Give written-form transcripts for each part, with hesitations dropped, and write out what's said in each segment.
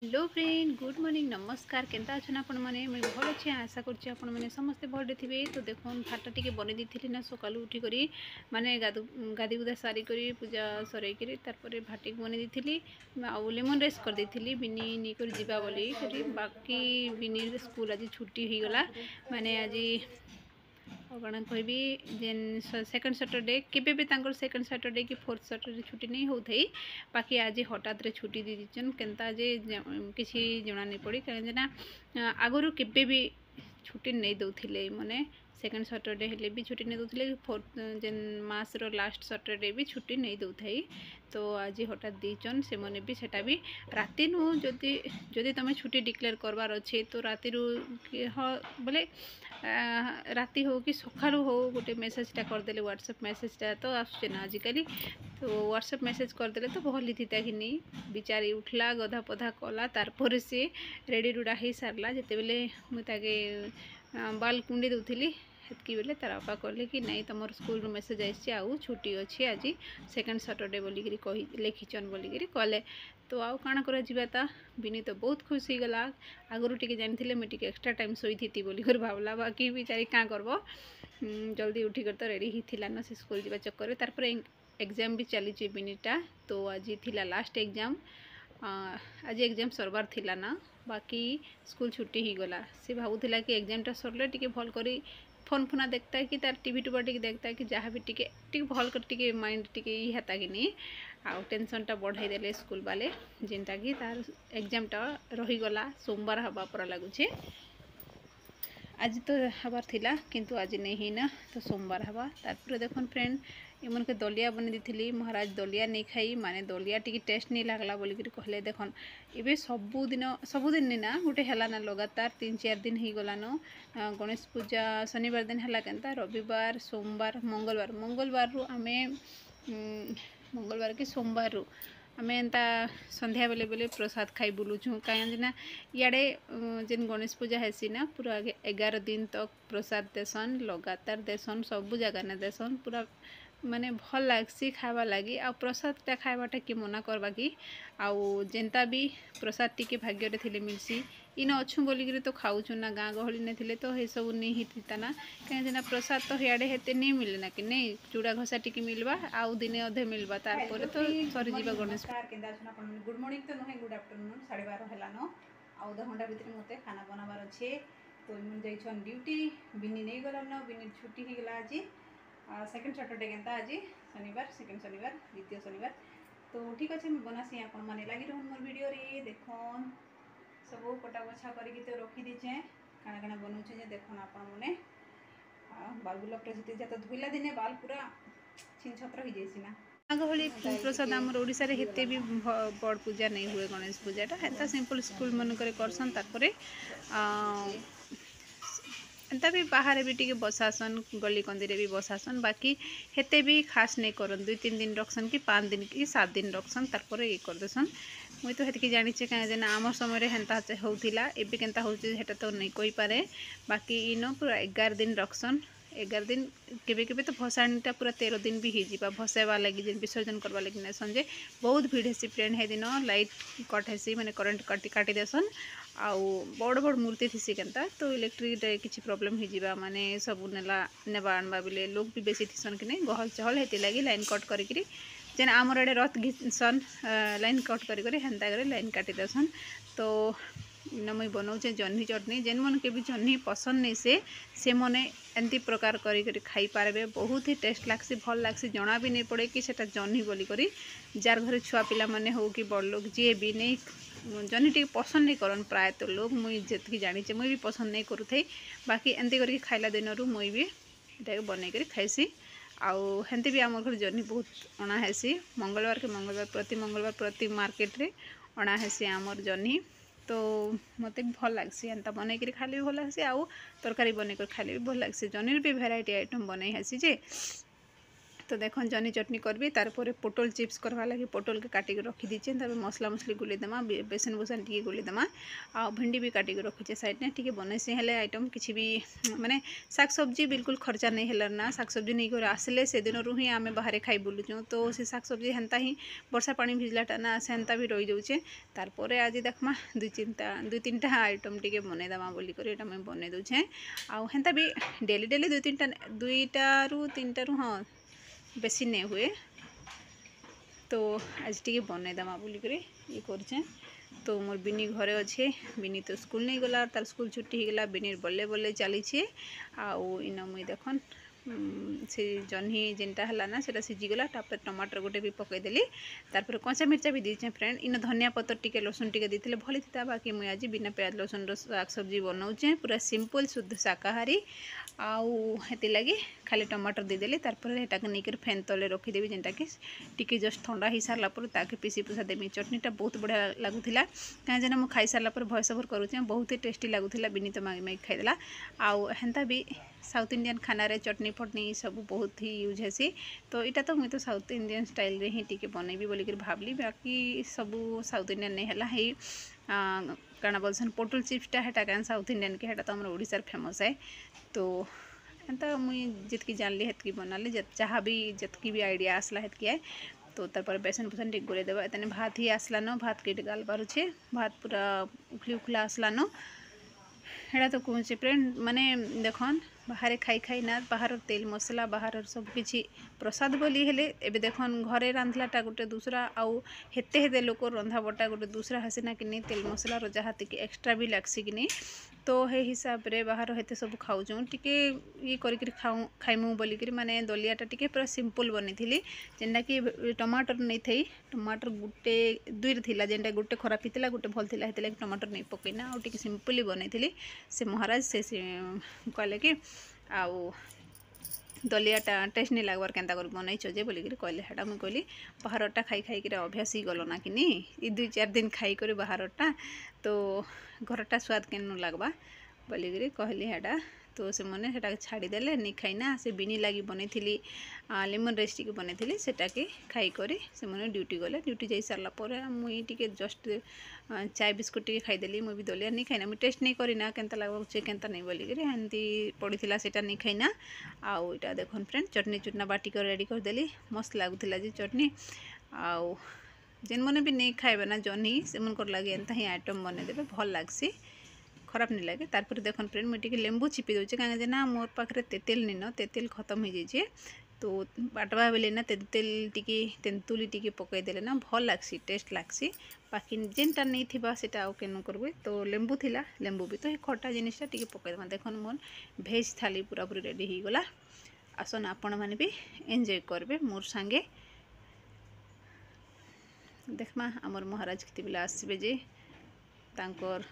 Hello friend, good morning, नमस्कार। केनता अच्छा आपण मैंने मुझे भल अच्छे आशा करछी आपण मैंने समस्ते भलरे थे। तो देखो भात टी बन दी ना सकालू उठिक माने गाधी गुदा सारी पूजा सर भाटी बन दी आउ लेमन राइस कर दी बिनी नहीं जावा बोली बाकी बिनी स्कूल आज छुट्टी हो गला। माने आज कौन कहबी जेन सेकंड सैटरडे केबे भी तांकर सेकंड सैटरडे कि फोर्थ सैटरडे छुट्टी नहीं होथई। बाकी आज हठात रे छुट्टी दे दीचन केनता जे किसी जना नहीं पड़ी कहीं आगुरी केबे भी छुट्टी नहीं दौले माने सेकंड सैटरडे हेले भी छुट्टी नहीं दौले फोर्थ जेन मास रो लास्ट सैटरडे भी छुट्टी नहीं दौथाई। तो आज हठात दीचन से मैंने भी सेटा भी राति नु जदि जदि तुम छुट्टी डिक्लेयर करवार अच्छे तो राति हाँ बोले राति हो कि सकालू हो गोटे मेसेजटा करदे व्हाट्सएप मेसेजटा तो आसुचे ना आजिकल। तो व्हाट्सएप मेसेज करदे तो भल थी कि नहीं बिचारी उठला गधा पधा कला तार सी रेडी रुड़ा हो सारा जिते बेले मुझे बाल कुंडी दूली हेतकी बेले तार बापा कहले कि नहीं तुम स्कूल मेसेज आई छुट्टी अच्छी आज सेकंड सैटरडे बोलिकी कही लिखिचन बोलिकी कहले। तो आउ काण कर बिनी तो बहुत खुश हो गला। आगुरी टी जानी मुझे एक्सट्रा टाइम शोई थी बोली भावला बाकी बेचारी क्या करब जल्दी उठिक तो रेडी ही थी ना से स्कूल जावा चक्कर तार एग्जाम भी चली बिनीटा। तो आज थिला लास्ट एग्जाम आज एग्जाम सरबार थिला ना बाकी स्कूल छुट्टी ही गला। से भावुला कि एग्जामटा सरले टिके भल करी फोन फोना देखता है कि तार टीवी टुबा टी देखता है कि जहाँ भी टिके भल कर टिके माइंड टिके हेता कि नहीं आउ टेंशनटा बढ़ाई देले स्कूल वाले जेनटा कि तार एग्जामटा रहीगला सोमवार हवा पर लगुचे। आज तो हबार थिला किंतु आज नहीं ना तो सोमवार हवा। तारपर देखन फ्रेंड एमन के दलिया बन दी महाराज दलिया नहीं खाई माने दलिया टी टेस्ट नहीं लगला बोलिक कहले। देखन एबे सबुदिन नहीं ना गोटे है ना लगातार 3-4 दिन हो गलान गणेश पूजा शनिवार दिन है केनता रविवार सोमवार मंगलवार रु आमे मंगलवार कि सोमवार रु आमे एंता संध्या बेले बेले प्रसाद खाई बुलूछूँ कहीं इे जेन गणेश पूजा हेसी ना पूरा 11 दिन तक प्रसाद देसन लगातार देसन सबू जगह ने देसन पूरा माने भल लगसी खावा लगी आ प्रसादटा खावाटा कि मना करवा कि आउ जेनता भी प्रसाद टी भाग्य थे मिलसी इन अच्छु बोलिकी तो खाऊँ ना गाँ गहली नहीं थे तो ये सब नहीं होता ना कहीं प्रसाद तो हियाड़े हेते नहीं मिले ना कि नहीं चूड़ा घसा टी मिलवा आउ दिने अधे मिलवा तार तो सरीजा गणेश गुड मॉर्निंग तो नुहे गुड आफ्टरनून 12:30 हेलान आउ 10 घंटा भितर मत खाना बनाबार अच्छे। तो जाइछन ड्यूटी बिनी नहीं गलान बिनी छुट्टी हो गला आज सेकंड सैटरडे केनता आज शनिवार सेकंड शनिवार द्वितीय शनिवार। तो ठीक अच्छे मुझे बनासी आपण मैंने लगी रहन मोर वीडियो रे देखन सब कटा बछा करके तो रखी दीचे काना काना बनाऊे जे देखन आपण मैंने बाल बुला प्रसिद्धि जा तो धोला दिने बाल पूरा छिन छत्र हो जाइसी ना गहली प्रसाद आमर ओडिशा रे हेते भी बड़ पूजा नहीं हुए गणेश पूजाटा हेता सिंपल स्कूल मन करे करसन तारपरे एंता भी बाहर भी टी बसासन गली कंदी भी बसासन बाकी हेते भी खास नहीं करन 2-3 दिन रखसन कि 5 दिन कि 7 दिन रखसन तारपर ये करदेसन। मुई तो हेतकी जानी कहीं आम समय हेन्ता होता एबे केन्ता होता तो नहीं कही पारे बाकी इन पूरा 11 दिन रखसन 11 दिन केबे केबे तो भसाणीटा पूरा 13 दिन भी हो भसैवा लगी जेन विसर्जन करवा लगी नेसन जे बहुत भीड़ हेसी फ्रेंड है दिन लाइट कट हेसी माने करंट काटी देसन आउ बड़ बड़ मूर्ति थी केनता तो इलेक्ट्रिक किसी प्रोब्लेम हो जावा माने सब नेबा आणवा बेले लोग भी बेसी थीसन कि नहीं गहल चहल हेती लगी लाइन कट करी जेन आमर आड़े रथ घिसन लाइन कट करी हेन्ता करे लाइन काटी देसन। तो इन मुई बनाऊे जह्नी चटनी जेन मन के भी जह्नी पसंद नहीं से मने एंती प्रकार करी खाई पारे बहुत ही टेस्ट लागसी भल लागसी जना भी नहीं पड़े कि सेटा जह्नी बोली करी जार घर छुआ पिला माने हो कि बड़ लोग जी भी नहीं जह्नी टी पसंद नहीं करन प्रायतः लोग मुई जी जानी मुई भी पसंद नहीं करूँ बाकी एंती करके खाइला दिन मुई भी ये बनई कर खाइसी आउ हेंती भी आम घर जर्नी बहुत अणा हेसी मंगलवार के मंगलवार प्रति मार्केट रे अणा हेसी आमर जर्नी। तो मत भल लगसी एंता बनई कर खाली भी भल लगसी आउ तरकारी बनई कर खाली भी भल लगसी जर्नी भी भेराइटी आइटम बनई हेसी जे। तो देखो जनी चटनी करबी तारपर पोटल चिप्स करवा लगी पोटल के काटिक रखी दीचे तार मसला मसली गुली देमा बेसन बुसन टी गुली देमा आ भिंडी भी काटिक रखीचे साइड ने टी बनैसी हेले आइटम किसी भी माने शाक सब्जी बिल्कुल खर्चा नहीं हेलर ना शाक सब्जी नहीं कर आसले से दिन रू ही आम बाहर खाई बुलुचु तो से शाक सब्जी हेन्ता ही वर्षा पानी भिजलाटा ना से हेन्ता भी रही जाऊे तारपर आज देखमा दुई तीन टा आइटम टी बनईदेमा बोलिक मुझे बनई दूचे आउ हेन्ता भी डेली डेली दुईटा रु तीन टा हाँ बेसी नहीं हुए तो आज टी बनईदेमा बोलिक ये कर तो मोर बिनी घरे अच्छे बिनी तो स्कूल नहीं गला तार स्कूल छुट्टी हो गला बिनी बल्ले बल्ले चली आउ इन मुई देखन से जह्नी जेनटा है ना से सीझीगला तापर टमाटर गोटे भी पकईदेली तार कंचा मिर्चा भी दीचे फ्रेंड इन धनिया पतर टिके लसुन टिके देते भली था बाकी मुझे आज बिना प्याज लसुन शाक सब्जी बनाऊे पूरा सिंपल शुद्ध शाकाहारी आउ हेती लगी खाली टमाटर देदेली तारपर हेटाके नहीं फैन तले रखीदेवी जेनटा कि टिके जस्ट ठंडा हो सारा पर ताके पीसी पुसा देवी चटनीटा बहुत बढ़िया लगुला कहीं मुझे खाई सारा पर भॉइस ओवर करुचे बहुत ही टेस्टी लगुला बिनी तो मागी मागी खाईदेला आउ हेन्ता भी साउथ इंडियन खाना रे चटनी फटनी सब बहुत ही यूज हेसी तो इटा तो मुझे तो साउथ इंडियन स्टाइल रे ही टिके बनैबी बोलिक भावली बाकी सब साउथ इंडियन नहीं है ही काना बोलसन पोटल चिप्सटा हेटा क्या साउथ इंडियन के हेटा तो हमारे ओडिशार फेमस है तो एंता मुई जितकी जानली हेतकी बनाली जहाँ भी जितकी भी आइडिया आसला हेतकी है तो तार बेसन पुसन टिक गोले देवा इतने भात ही आसलान भात के गाल पारुछे भात पूरा उखली उखला आसलान हेड़ा तो कौन फ्रेंड माने देखन बाहर खाई खाई ना बाहर तेल मसला बाहर सब किछि प्रसाद बोली हेले एबे देखन घरे रांधलाटा गोटे दूसरा आउ हेते हेते लोक रंधा बटा गोटे दूसरा हसीना कि नहीं तेल मसला जहाँ ती एक्सट्रा भी लगसी कि नहीं तो हे हिसाब रे बाहर हेते सब खाऊँ टिके ये करिक खाइमु बोलिक माने दलियाटा टिके पूरा सिंपल बनी थी जेनटा कि टमाटर नहीं थी टमाटर गुटे दुई थिला जेनटा गुटे खराब हितला गुटे भल थिला हेतला टमाटर नहीं पकईना आउ टिके सिंपली बनी थी से महाराज से कहले कि आउ दलियाटा टेस्ट नहीं लगवार केन्ता कर बनईच जे बोलिक कहले हेटा मुझे कहली बाहरटा खाई खाई अभ्यास ही गल ना कि ये 2-4 दिन खाई कर बाहरटा तो घरटा स्वाद केन लगवा बोलिक कहली हेटा तो से मैंने सेटा छाड़ीदे नहीं खाईना से बिनी लगी बनई लेमन राइस टी बनई थी सेटा के खाई कर से मैंने ड्यूटी गले ड्यूटी जा सारापर मुई टी जस्ट चाय बिस्कुट टी खाईदेली मुझे भी दलिया नहीं खाईना मुझे टेस्ट नहीं करना केन्ता लगुचे केन्ता नहीं बोलिक एमती पड़ीला सेटा नहीं खाईना आउ इटा देखन फ्रेंड चटनी चुटना बाटिक रेडी करदेली मस्त लगुला जे चटनी आउ जेन मैंने भी नहीं खाइबे ना जह्नी से मन लगे एंता ही आइटम बनईदेवे भल लगसी खराब नहीं लगे तारपर देखन फ्रेंड मुझे लेंबू चिपी दूचे कहीं ना मोर पाखे तेतेल नहीं न तेतेल खत्म हो जाए तो बाटवा बेले ना तेतेल टी तेंतुली टी पकईदे ना भल लगसी टेस्ट लगसी बाकी जेनटा नहीं थिबा सेटा आउ केन करबे तो लेंबू थिला लेंबू भी तो ये खटा जिनिसटा टी पकईदेमा देखन मोर भेज थाली पूरा पूरी रेडी हो गला आसन आपण मैंने भी एंजॉय करबे मोर सांगे देखमा आमर महाराज किते बेला आसबे जे तांकर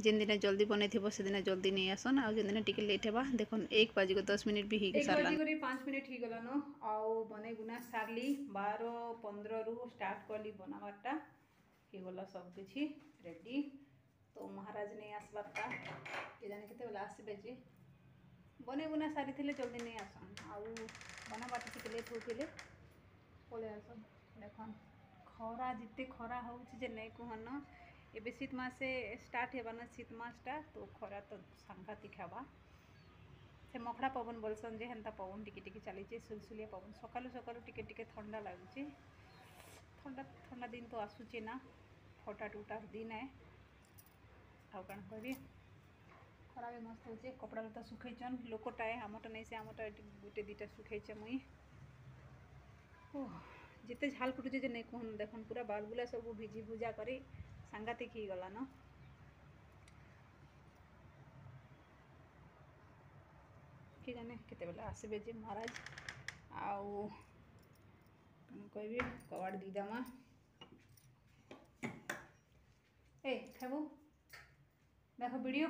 जेन दिन जल्दी बन से दिन जल्दी नहीं आसन आउ जेन दिन टिके लेट है देखो 1:10 भी हो सारा 5 मिनट हो गलान आउ बन बुना सारली 12:15 रु स्टार्ट कली बनावारटा हो गला सबकि रेडी तो महाराज नहीं आसबारटा के जाने के आसबे जे बन बुना सारी थे जल्दी नहीं आसन आउ बनावारटा टिके लेट होते पलि आसन देखन खरा जिते खरा हो नहीं कहन एबे शीत मासे स्टार्ट हेबा ना शीत मासटा तो खरा तो सांघातिक हेबा से मखड़ा पवन बोलसन जे हेन्ता पवन टिके टिके चली सुलसुलिया पवन सकालू सकालू टिके टिके ठंडा लगुचे ठंडा ठंडा दिन तो आसूचे ना फटा टूटा दिन है आउ कण कहबी खरा भी मस्त होचे कपड़ा लता सुखैचन लोकटाए आमटा नहीं से आमटा गोटे दुटा सुखैचे मुई जिते झाल फुटुचे जे नहीं कहन देखन पूरा बालबुला सब भिजी भुजा करी सांघातिक ही गला न कि जाने केते बेला आसबे जे महाराज आउ कहबी कबाड़ दीदामा ए खाबू देखो वीडियो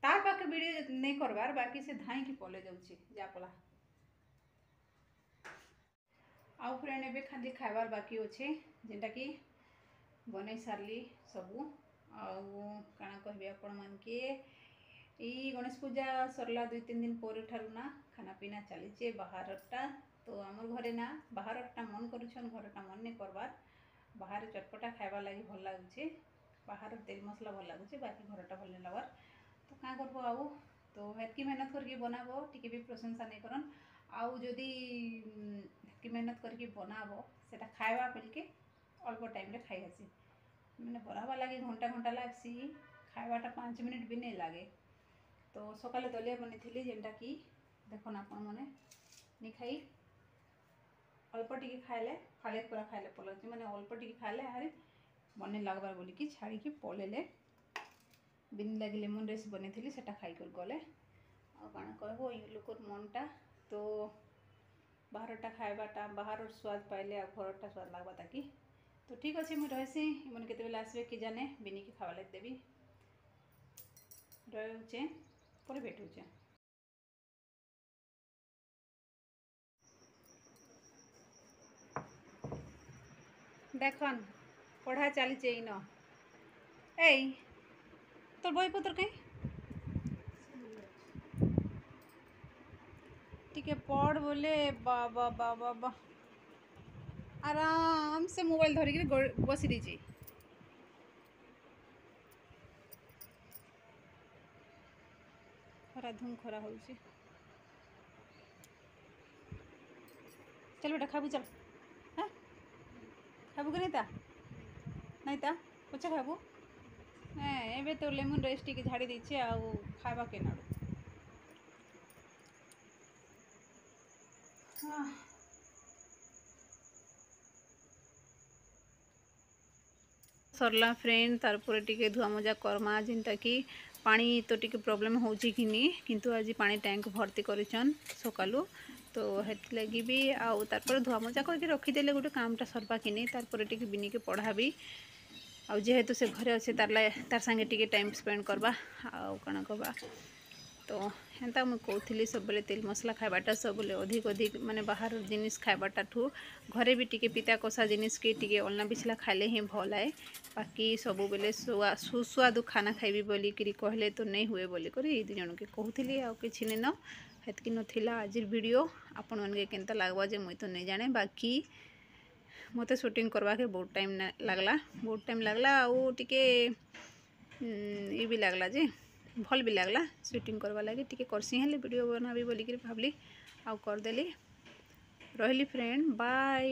तार पाखे वीडियो नहीं करवार बाकी से धाई की पले जाऊँगी जापला आउ फ्रेंड एबे खाली खाइबार बाकी अच्छे जेनटा कि बनई सारली सबू आउ काना कहबी आपण मानके ई गणेश पूजा सरला 2-3 दिन पर ठारू ना खाना पीना चलीचे बाहरटा तो आमर घरे ना बाहरटा मन करुछन घरटा मन नहीं करवार बाहर चटपटा खाइबा लगी भल लगुचे बाहर तेल मसला भल लगुचे बाकी घरटा भल नहीं लगवार तो क्या करबो आउ तो हेतकी मेहनत करके बनाबो टिके भी प्रशंसा नहीं करन आउ जदि हेतकी मेहनत करके बनाबो सेटा खाइबा बेलके अल्प टाइम रे खाई आसी मैंने बनावा लगे घंटा घंटा लगसी खाइबाटा 5 मिनट भी नहीं लगे तो सकाले दलिया बनी जेनटा कि देखो आपण मैंने नहीं खाई अल्प टिके खाइले फाले पूरा खाइले पलुचे मैंने अल्प टिके खाइले आरे मन लगबार बोलिकी छाड़ी पलैले बिन लगे लेमन राइस बनी सेटा खाई कर गले आ कण कहबो ये लोकर मनटा तो बाहरटा खाइबाटा बाहर स्वाद पाइले आ घरटा स्वाद लगवा ताकि तो ठीक अच्छे मुझे रहीसी मैंने केतबेले आसबे कि जाने बिनी की खावा लगे देवी रोचे पर भेटुचे देखन पढ़ा चली इन ए तोर बहीपत्र कहीं टिके पढ़ बोले बाबा बाबा बा आराम से मोबाइल धरिक बसी दीजिए खरा धूम खरा हो चल बेटा खाबू चल हाँ खाबू कि नहीं ता पचा खाबू एबे तो लेमन राइस टी झाड़ी देछे आ खाइबा के नाड़ू सरला फ्रेंड तारपर टिके धुआ मजा करमा जिनटा कि पानी तो टिके प्रॉब्लम होची कि नहीं किंतु आज पानी टैंक भर्ती करिछन सकालू तो हेति लगी भी आउ तारपर धुआ मजा करके रखीदेले गोटे कामटा सरबा कि नहीं तारपर टिके बिनी के पढ़ाबी आउ जेहेतु से घरे अच्छे तार संगे टिके टाइम स्पेंड करबा आउ कण करबा तो हेन्ता मुझे कहती सब तेल मसला खाइबाटा सब अधिक अधिक माने बाहर जिनिस खाइबाटा ठू घरे भी टिके पिता कषा जिनिस के टिके अलना बिछला खाइले ही भल आए बाकी सब बेले सुस्वादु खाना खाइबी बोली कहले तो नहीं हुए बोली कर ये दु जन के कहती आउ कि नहीं न हेतकी नाला आज वीडियो आपण मन केनता लगवा जे मुई तो नहीं जाने बाकी मत शूटिंग करवा के बहुत टाइम लगला आउ टिके ये भी लगला जे भल भी लगला शूटिंग करवा लगे टिके करसी हेले वीडियो बनाबी बोलिक भावली आउ करदेली रही फ्रेंड बाय।